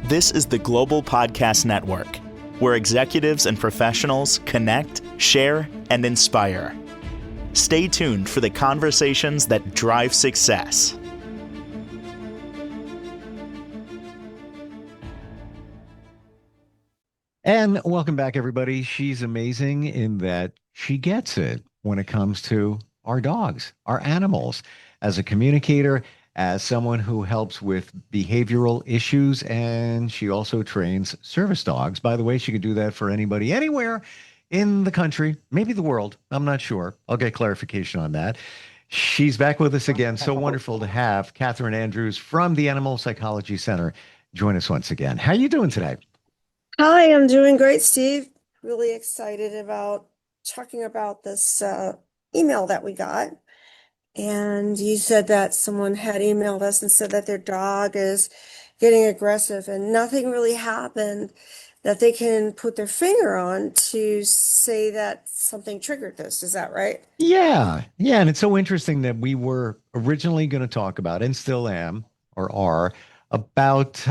This is the Global Podcast Network, where executives and professionals connect, share, and inspire. Stay tuned for the conversations that drive success. And welcome back, everybody. She's amazing in that she gets it when it comes to our dogs, our animals, as a communicator, as someone who helps with behavioral issues, and she also trains service dogs. By the way, she could do that for anybody, anywhere in the country, maybe the world. I'm not sure. I'll get clarification on that. She's back with us again. So wonderful to have Katherine Andrews from the Animal Psychology Center join us once again. How are you doing today? Hi, I'm doing great, Steve. Really excited about talking about this email that we got. And you said that someone had emailed us and said that their dog is getting aggressive and nothing really happened that they can put their finger on to say that something triggered this. Is that right? Yeah. Yeah. And it's so interesting that we were originally going to talk about, and still am or are, about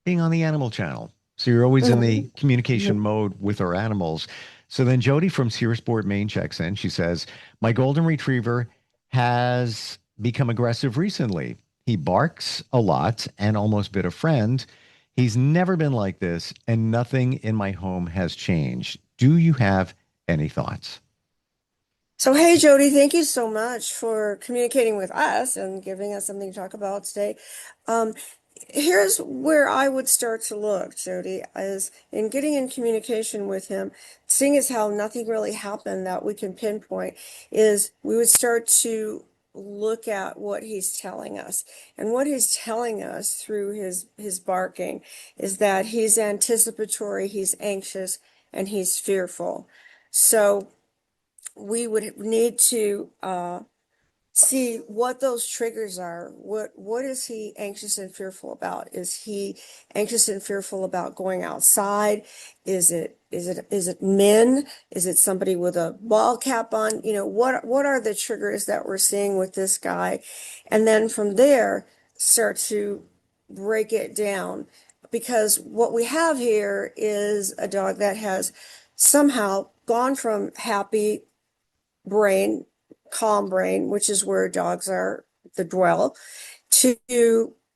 being on the animal channel. So you're always in the communication mode with our animals. So then Jody from Searsport, Maine checks in. She says, my golden retriever has become aggressive recently. He barks a lot and almost bit a friend. He's never been like this, and nothing in my home has changed. Do you have any thoughts? So, hey, Jody, thank you so much for communicating with us and giving us something to talk about today. Um, Here's where I would start to look, Jody, is in getting in communication with him, seeing as how nothing really happened that we can pinpoint, is we would start to look at what he's telling us. And what he's telling us through his barking is that he's anticipatory, he's anxious, and he's fearful. So we would need to see what those triggers are. What is he anxious and fearful about? Is he anxious and fearful about going outside? Is it men? Is it somebody with a ball cap on? What are the triggers that we're seeing with this guy? And then from there, start to break it down, because what we have here is a dog that has somehow gone from happy brain, calm brain, which is where dogs are the dwell, to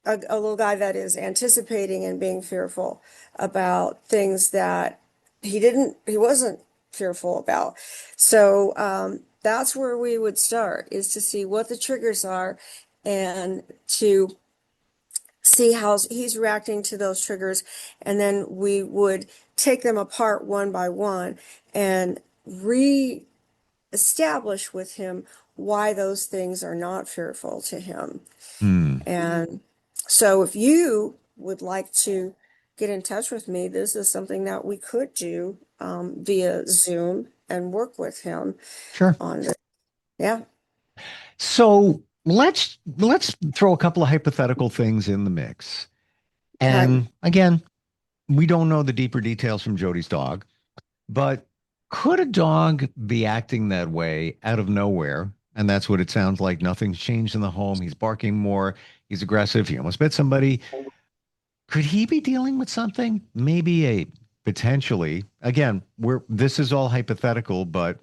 a little guy that is anticipating and being fearful about things that he wasn't fearful about. So that's where we would start, is to see what the triggers are and to see how he's reacting to those triggers. And then we would take them apart one by one and establish with him why those things are not fearful to him. Hmm. And so if you would like to get in touch with me, this is something that we could do via Zoom and work with him Sure. on this. Yeah. So let's throw a couple of hypothetical things in the mix. Okay. And again, we don't know the deeper details from Jody's dog, but could a dog be acting that way out of nowhere? And that's what it sounds like. Nothing's changed in the home. He's barking more. He's aggressive. He almost bit somebody. Could he be dealing with something? Maybe a potentially. Again, this is all hypothetical, but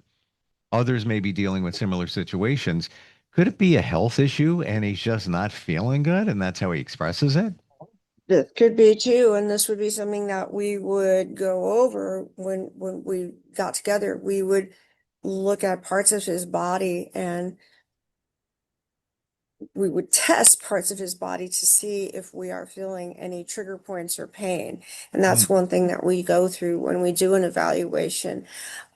others may be dealing with similar situations. Could it be a health issue and he's just not feeling good and that's how he expresses it? It could be too, and this would be something that we would go over when we got together. We would look at parts of his body, and we would test parts of his body to see if we are feeling any trigger points or pain. And Hmm. that's one thing that we go through when we do an evaluation.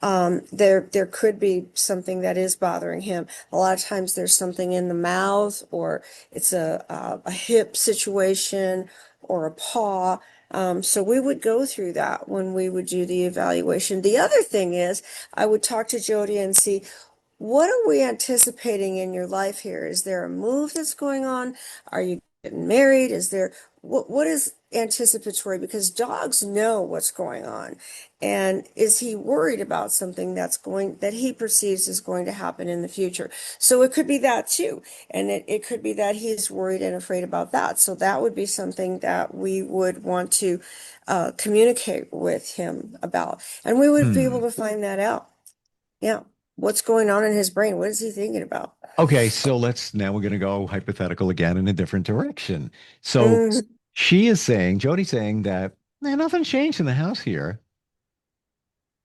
There could be something that is bothering him. A lot of times there's something in the mouth, or it's a hip situation or a paw. So we would go through that when we would do the evaluation. The other thing is, I would talk to Jody and see, what are we anticipating in your life here? Is there a move that's going on? Are you getting married? what is anticipatory? Because dogs know what's going on. And is he worried about something that he perceives is going to happen in the future? So it could be that too. And it could be that he's worried and afraid about that. So that would be something that we would want to communicate with him about. And we would be able Hmm. to find that out. Yeah. What's going on in his brain? What is he thinking about? Okay, so now we're going to go hypothetical again in a different direction. So Mm, Jody's saying that nothing's changed in the house here,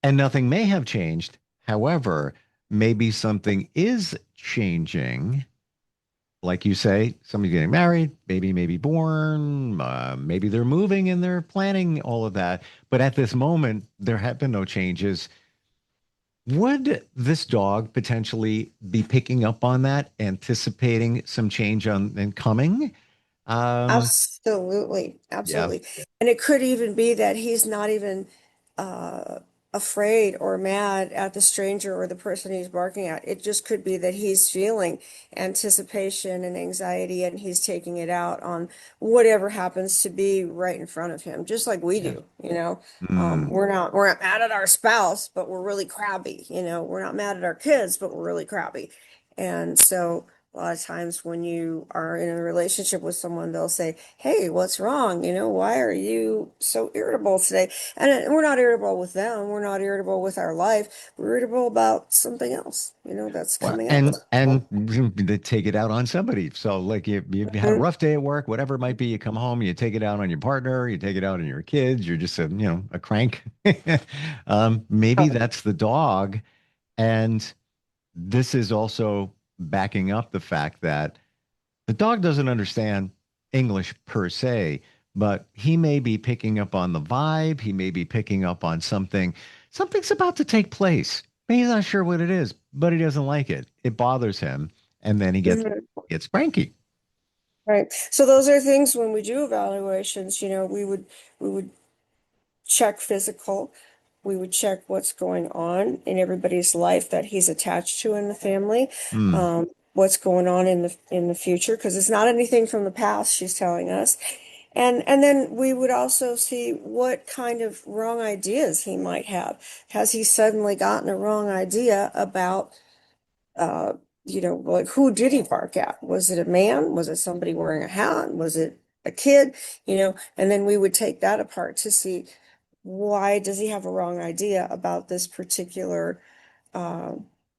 and nothing may have changed. However, maybe something is changing. Like you say, somebody's getting married, baby may be born, maybe they're moving and they're planning all of that. But at this moment, there have been no changes. Would this dog potentially be picking up on that, anticipating some change on and coming? Um, absolutely. yeah. Absolutely. And it could even be that he's not even uh, afraid or mad at the stranger or the person he's barking at. It just could be that he's feeling anticipation and anxiety and he's taking it out on whatever happens to be right in front of him, just like we Yeah. do, you know. Mm. We're not mad at our spouse, but we're really crabby, you know. We're not mad at our kids, but we're really crabby. And so a lot of times when you are in a relationship with someone, they'll say, "Hey, what's wrong? You know, why are you so irritable today?" And we're not irritable with them. We're not irritable with our life. We're irritable about something else, you know, that's Well, coming up. and they take it out on somebody. So like you had a Mhm. rough day at work, whatever it might be, you come home, you take it out on your partner, you take it out on your kids, you're just a crank. Maybe that's the dog. And this is also backing up the fact that the dog doesn't understand English per se, but he may be picking up on the vibe. He may be picking up on something. Something's about to take place. He's not sure what it is, but he doesn't like it. It bothers him, and then he Mhm. gets cranky. Right. So those are things when we do evaluations, you know, we would check physical. We would check what's going on in everybody's life that he's attached to in the family. Hmm. What's going on in the future, because it's not anything from the past, she's telling us. And then we would also see what kind of wrong ideas he might have. Has he suddenly gotten a wrong idea about uh, you know, like who did he bark at? Was it a man? Was it somebody wearing a hat? Was it a kid? You know, and then we would take that apart to see why does he have a wrong idea about this particular uh,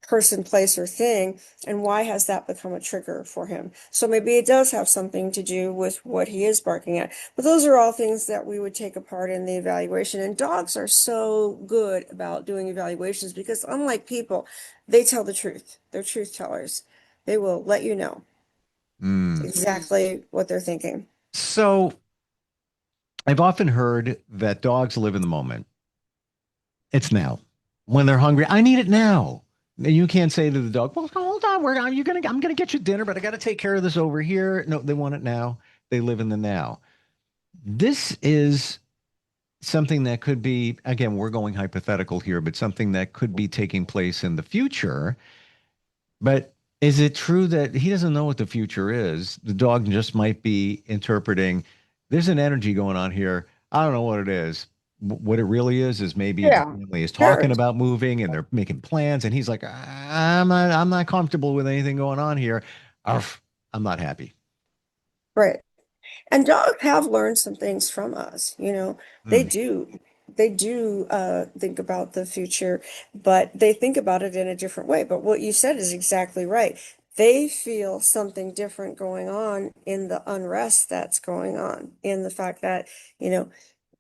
person, place, or thing, and why has that become a trigger for him? So maybe it does have something to do with what he is barking at. But those are all things that we would take apart in the evaluation. And dogs are so good about doing evaluations because, unlike people, they tell the truth. They're truth tellers. They will let you know Hmm. exactly what they're thinking. So I've often heard that dogs live in the moment. It's now. When they're hungry, I need it now. You can't say to the dog, "Well, hold on, I'm gonna get you dinner, but I got to take care of this over here." No, they want it now. They live in the now. This is something that could be, again, we're going hypothetical here, but something that could be taking place in the future. But is it true that he doesn't know what the future is? The dog just might be interpreting, there's an energy going on here. I don't know what it is. What it really is maybe the Yeah, family is sure. talking about moving and they're making plans, and he's like, I'm not comfortable with anything going on here. Arf, I'm not happy. Right. And dogs have learned some things from us, you know, they Hmm. do. They do think about the future, but they think about it in a different way. But what you said is exactly right. They feel something different going on in the unrest that's going on, in the fact that, you know,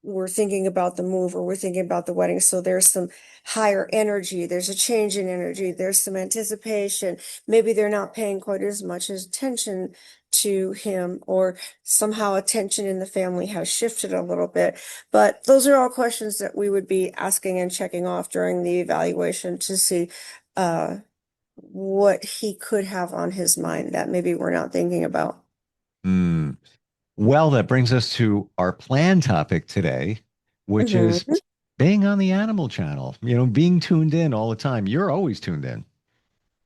we're thinking about the move or we're thinking about the wedding. So there's some higher energy, there's a change in energy, there's some anticipation. Maybe they're not paying quite as much attention to him, or somehow attention in the family has shifted a little bit. But those are all questions that we would be asking and checking off during the evaluation to see uh, what he could have on his mind that maybe we're not thinking about. Hmm. Well, that brings us to our plan topic today, which is Mhm. being on the Animal Channel, being tuned in all the time. You're always tuned in.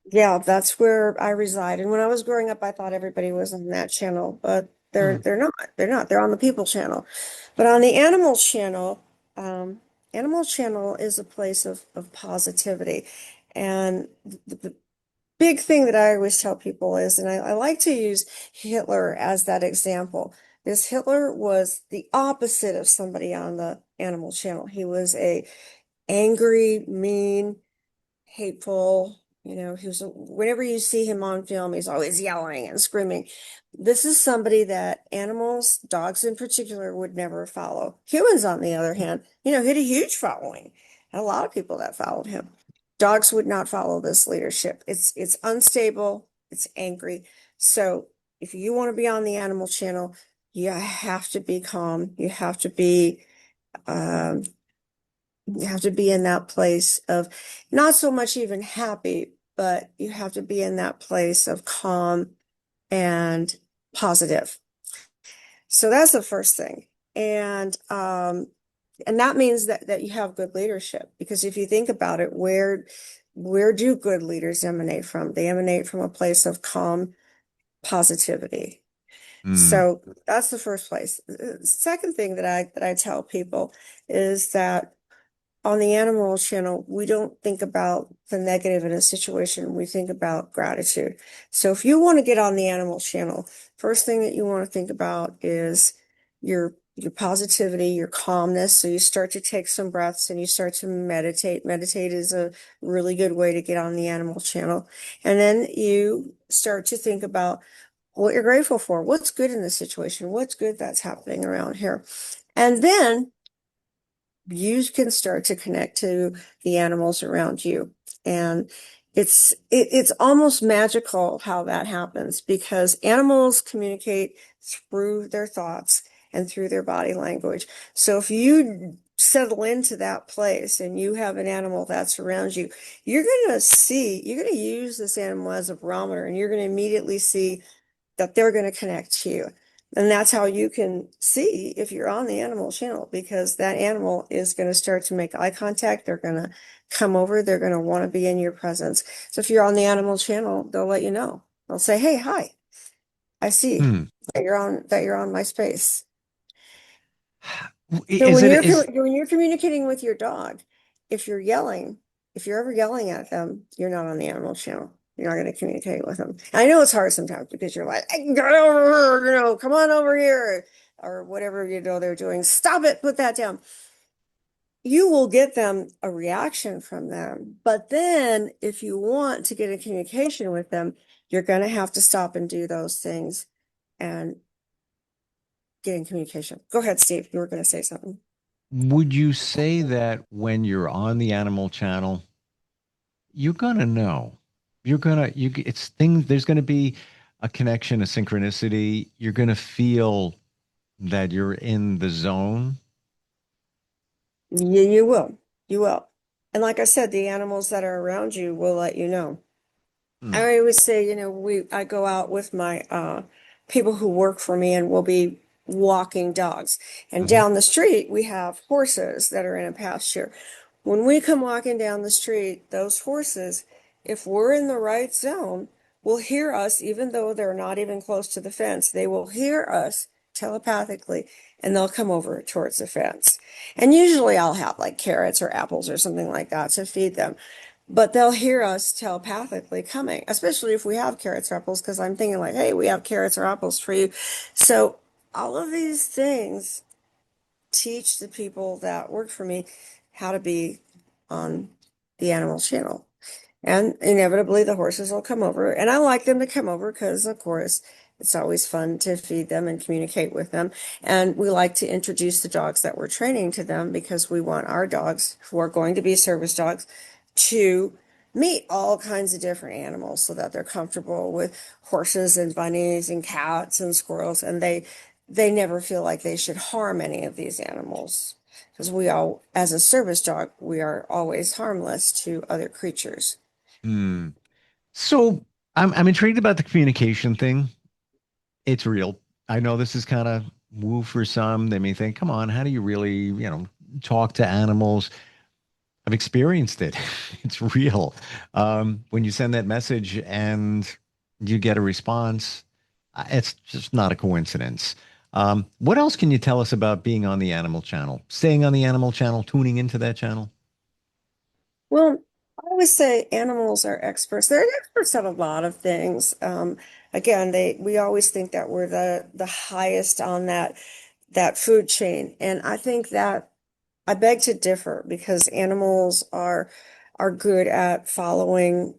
Yeah, that's where I reside. And when I was growing up, I thought everybody was on that channel, but Hmm. They're on the people channel. But on the animal channel, animal channel is a place of positivity. And the big thing that I always tell people is, and I like to use Hitler as that example, is Hitler was the opposite of somebody on the animal channel. He was a angry, mean, hateful. Whenever you see him on film, he's always yelling and screaming. This is somebody that animals, dogs in particular, would never follow. Humans, on the other hand, he had a huge following, and a lot of people that followed him. Dogs would not follow this leadership. It's unstable, it's angry. So if you want to be on the animal channel, you have to be calm. Um, you have to be in that place of not so much even happy, but you have to be in that place of calm and positive. So that's the first thing. And that means that you have good leadership, because if you think about it, where do good leaders emanate from? They emanate from a place of calm positivity. Hmm. So that's the first place. The second thing that I tell people is that on the animal channel, we don't think about the negative in a situation. We think about gratitude. So if you want to get on the animal channel, first thing that you want to think about is your positivity, your calmness. So you start to take some breaths and you start to meditate. Meditate is a really good way to get on the animal channel. And then you start to think about what you're grateful for. What's good in the situation? What's good that's happening around here? And then you can start to connect to the animals around you. And it's almost magical how that happens, because animals communicate through their thoughts and through their body language. So if you settle into that place and you have an animal that's around you, you're going to use this animal as a barometer, and you're going to immediately see that they're going to connect to you. And that's how you can see if you're on the animal channel, because that animal is going to start to make eye contact. They're going to come over. They're going to want to be in your presence. So if you're on the animal channel, they'll let you know. They'll say, "Hey, hi, I see Hmm. that you're on my space." So Is it is when you're communicating with your dog, if you're yelling, if you're ever yelling at them, you're not on the animal channel. You're not going to communicate with them. And I know it's hard sometimes, because you're like, "Hey, get over here, come on over here," or whatever they're doing. Stop it, put that down. You will get them a reaction from them. But then if you want to get in communication with them, you're going to have to stop and do those things and get in communication. Go ahead, Steve. You were going to say something. would you say that when you're on the animal channel, you're gonna know. It's things, there's gonna be a connection, a synchronicity. You're gonna feel that you're in the zone. Yeah, you will. You will. And like I said, the animals that are around you will let you know. Hmm. I always say, I go out with my people who work for me, and we'll be walking dogs. And Mhm. down the street, we have horses that are in a pasture. When we come walking down the street, those horses, if we're in the right zone, will hear us, even though they're not even close to the fence. They will hear us telepathically, and they'll come over towards the fence. And usually I'll have like carrots or apples or something like that to feed them. But they'll hear us telepathically coming, especially if we have carrots or apples, because I'm thinking like, "Hey, we have carrots or apples for you." So all of these things teach the people that work for me how to be on the animal channel. And inevitably the horses will come over. And I like them to come over because, of course, it's always fun to feed them and communicate with them. And we like to introduce the dogs that we're training to them, because we want our dogs, who are going to be service dogs, to meet all kinds of different animals, so that they're comfortable with horses and bunnies and cats and squirrels. And they never feel like they should harm any of these animals. Because as a service dog, we are always harmless to other creatures. Hmm. So I'm intrigued about the communication thing. It's real. I know this is kind of woo for some. They may think, come on, how do you really, talk to animals? I've experienced it. It's real. When you send that message and you get a response, It's just not a coincidence. What else can you tell us about being on the Animal Channel, staying on the Animal Channel, tuning into that channel? Well, I always say animals are experts. They're experts at a lot of things. Again, we always think that we're the highest on that food chain, and I think that I beg to differ because animals are good at following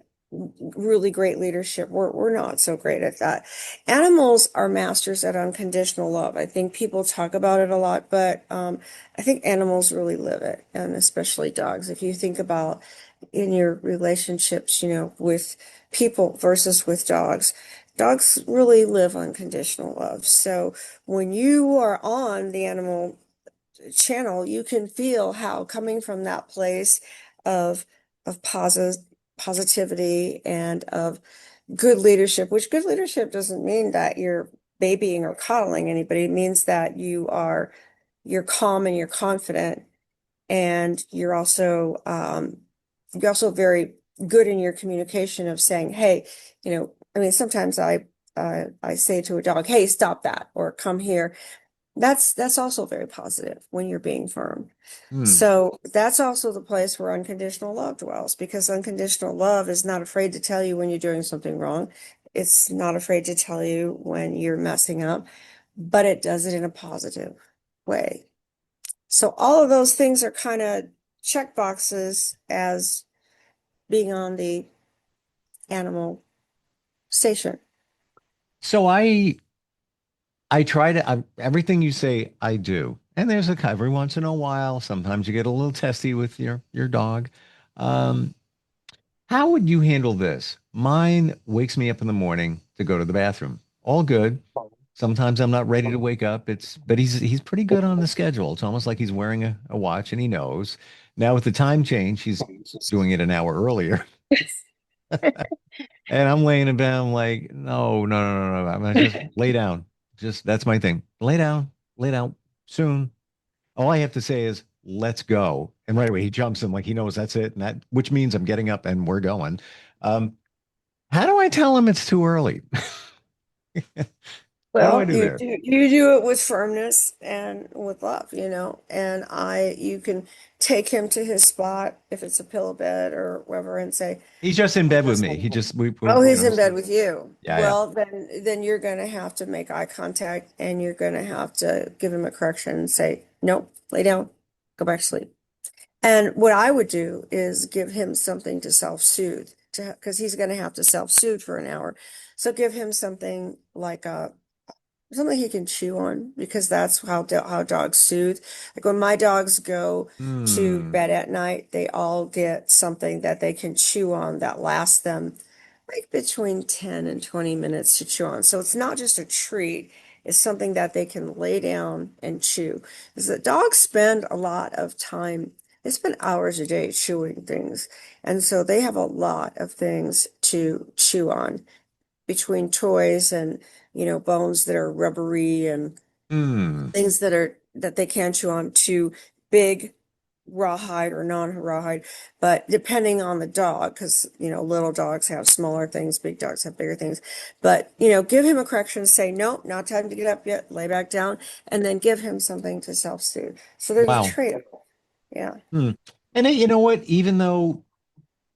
really great leadership. We're not so great at that. Animals are masters at unconditional love. I think people talk about it a lot, but I think animals really live it, and especially dogs. If you think about in your relationships, with people versus with dogs. Dogs really live unconditional love. So when you are on the animal channel, you can feel how coming from that place of of positivity and of good leadership, which good leadership doesn't mean that you're babying or coddling anybody. It means that you're calm and you're confident and you're also very good in your communication of saying, hey, I mean, sometimes I say to a dog, hey, stop that, or come here. That's also very positive when you're being firm. Hmm. So that's also the place where unconditional love dwells, because unconditional love is not afraid to tell you when you're doing something wrong. It's not afraid to tell you when you're messing up, but it does it in a positive way. So all of those things are kind of check boxes as being on the animal station. So I try to everything you say I do. And there's a every once in a while, sometimes you get a little testy with your dog. Um, how would you handle this? Mine wakes me up in the morning to go to the bathroom. All good. Sometimes I'm not ready to wake up. But he's pretty good on the schedule. It's almost like he's wearing a watch and he knows. Now with the time change, he's doing it an hour earlier. And I'm laying in bed. I'm like, no, no, no, no, no. I'm gonna just lay down. Just that's my thing. Lay down soon. All I have to say is, let's go. And right away he jumps in like he knows that's it. And that which means I'm getting up and we're going. Um, how do I tell him it's too early? How do I Well, do there? you do it with firmness and with love, and you can take him to his spot if it's a pillow bed or wherever and say, He's just in bed with me. He just oh, you he's know. in bed with you. Yeah, yeah. Well, then you're going to have to make eye contact and you're going to have to give him a correction and say, nope, lay down, go back to sleep. And what I would do is give him something to self-soothe, because he's going to have to self-soothe for an hour. So give him something like something he can chew on, because that's how dogs soothe. Like when my dogs go to Hmm. bed at night, they all get something that they can chew on that lasts them like between 10 and 20 minutes to chew on. So it's not just a treat, it's something that they can lay down and chew. Because the dogs spend a lot of time, they spend hours a day chewing things. And so they have a lot of things to chew on between toys and, bones that are rubbery and Hmm. things that they can chew on, to big rawhide or non-rawhide, but depending on the dog, because little dogs have smaller things, big dogs have bigger things. But give him a correction, say, nope, not time to get up yet, lay back down, and then give him something to self-soothe. So there's a Wow. trade-off. Yeah. Hmm. And you know what? Even though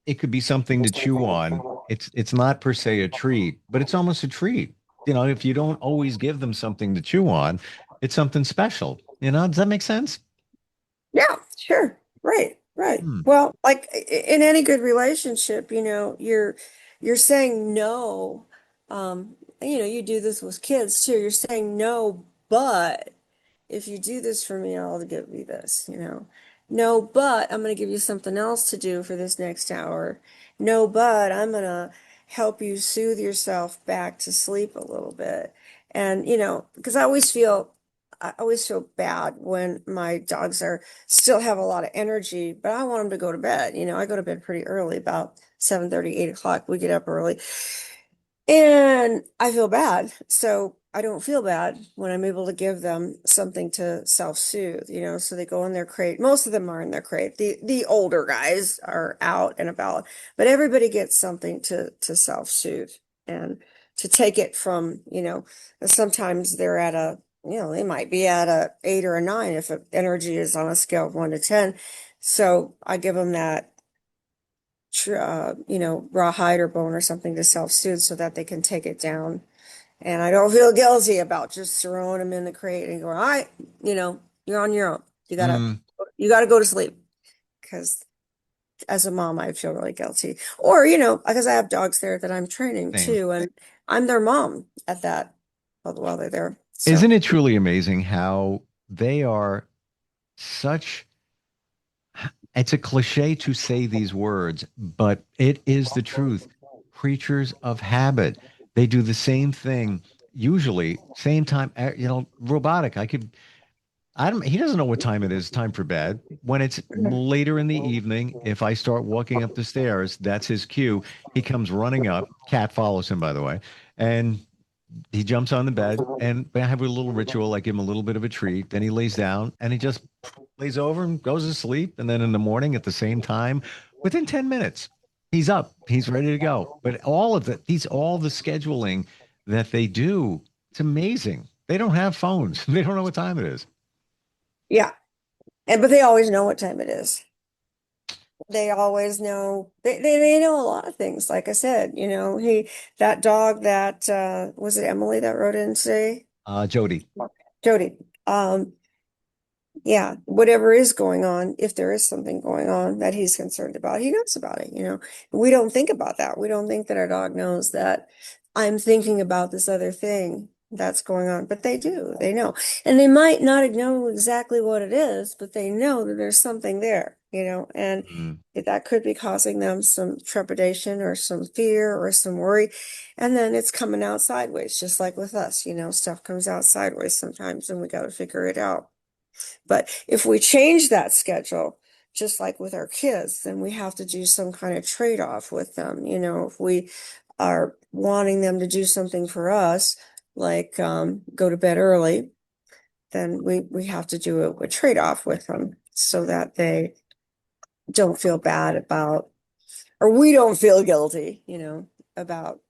it could be something to chew on, it's not per se a treat, but it's almost a treat. If you don't always give them something to chew on, it's something special. Does that make sense? Yeah, sure. Right, right. Hmm. Well, like in any good relationship, you're saying no. You do this with kids too. You're saying no, but if you do this for me, I'll give you this. No, but I'm going to give you something else to do for this next hour. No, but I'm going to help you soothe yourself back to sleep a little bit. And, because I always feel bad when my dogs are still have a lot of energy, but I want them to go to bed. I go to bed pretty early, about 7:30, 8 o'clock. We get up early. And I feel bad. So I don't feel bad when I'm able to give them something to self-soothe, so they go in their crate. Most of them are in their crate. The older guys are out and about, but everybody gets something to self-soothe. And to take it from, sometimes they're at they might be at a 8 or a 9 if energy is on a scale of 1 to 10. So I give them that, rawhide or bone or something to self-soothe so that they can take it down. And I don't feel guilty about just throwing them in the crate and going, all right, you're on your own. Mm, You gotta go to sleep. Because as a mom, I feel really guilty. Or, because I have dogs there that I'm training same. too, and I'm their mom at that while they're there. So Isn't it truly amazing how they are such, it's a cliche to say these words, but it is the truth. Creatures of habit. They do the same thing, usually, same time, robotic. He doesn't know what time it is, time for bed. When it's later in the evening, if I start walking up the stairs, that's his cue. He comes running up. Cat follows him, by the way. And he jumps on the bed and I have a little ritual. I give him a little bit of a treat. Then he lays down and he just lays over and goes to sleep. And then in the morning at the same time, within 10 minutes, he's up. He's ready to go. But all the scheduling that they do, it's amazing. They don't have phones. They don't know what time it is. yeah. But they always know what time it is. They always know they know a lot of things. Like I said, that dog that was it Emily that wrote in today? Jody. Jody. Yeah, whatever is going on, if there is something going on that he's concerned about, he knows about it. We don't think about that. We don't think that our dog knows that I'm thinking about this other thing that's going on, but they do. They know. And they might not know exactly what it is, but they know that there's something there, and Mm. that could be causing them some trepidation or some fear or some worry. And then it's coming out sideways, just like with us, stuff comes out sideways sometimes and we got to figure it out. But if we change that schedule, just like with our kids, then we have to do some kind of trade-off with them. If we are wanting them to do something for us, like go to bed early, then we have to do a trade-off with them so that they don't feel bad about, or we don't feel guilty, about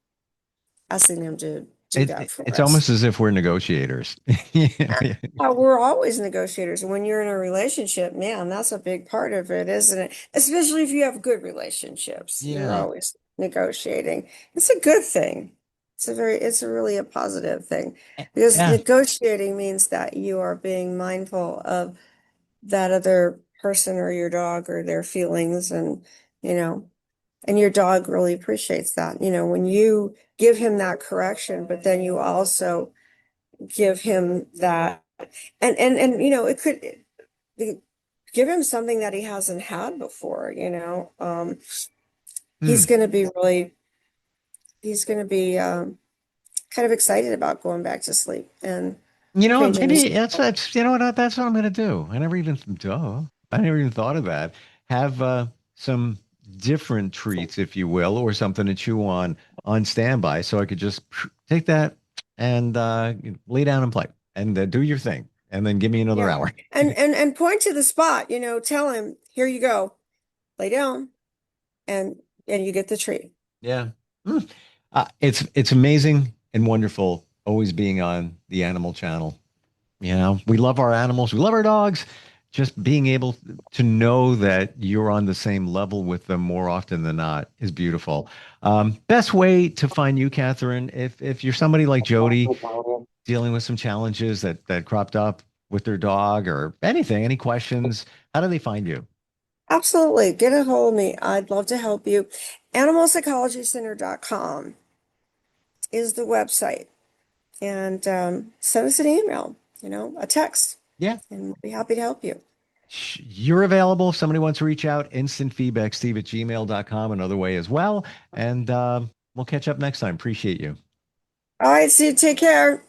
asking them to do that for It's us. almost as if we're negotiators. Yeah. We're always negotiators. And when you're in a relationship, man, that's a big part of it, isn't it? Especially if you have good relationships. You're Yeah. always negotiating. It's a good thing. It's really a positive thing because Yeah. negotiating means that you are being mindful of that other person or your dog or their feelings you know, and your dog really appreciates that. When you give him that correction, but then you also give him that and it could give him something that he hasn't had before. Hmm. He's going to be really he's going to be kind of excited about going back to sleep and changing his. Maybe that's that's what I'm gonna do. I never even thought of that. Have some different treats, if you will, or something to chew on standby, so I could just take that and lay down and play and do your thing, and then give me another Yeah, hour. and point to the spot. Tell him, here you go, lay down, and you get the treat. Yeah. Hmm. It's amazing and wonderful always being on the Animal Channel. We love our animals, we love our dogs. Just being able to know that you're on the same level with them more often than not is beautiful. Best way to find you, Catherine, if you're somebody like Jody dealing with some challenges that cropped up with their dog or anything, any questions, how do they find you? Absolutely. Get a hold of me. I'd love to help you. Animalpsychologycenter.com is the website. And send us an email, a text, Yeah. and we'll be happy to help you. You're available. If somebody wants to reach out, instant feedback, steve@gmail.com, another way as well. And we'll catch up next time. Appreciate you. All right, see you. Take care.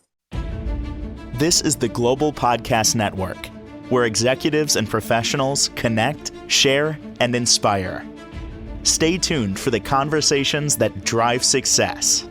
This is the Global Podcast Network, where executives and professionals connect, share, and inspire. Stay tuned for the conversations that drive success.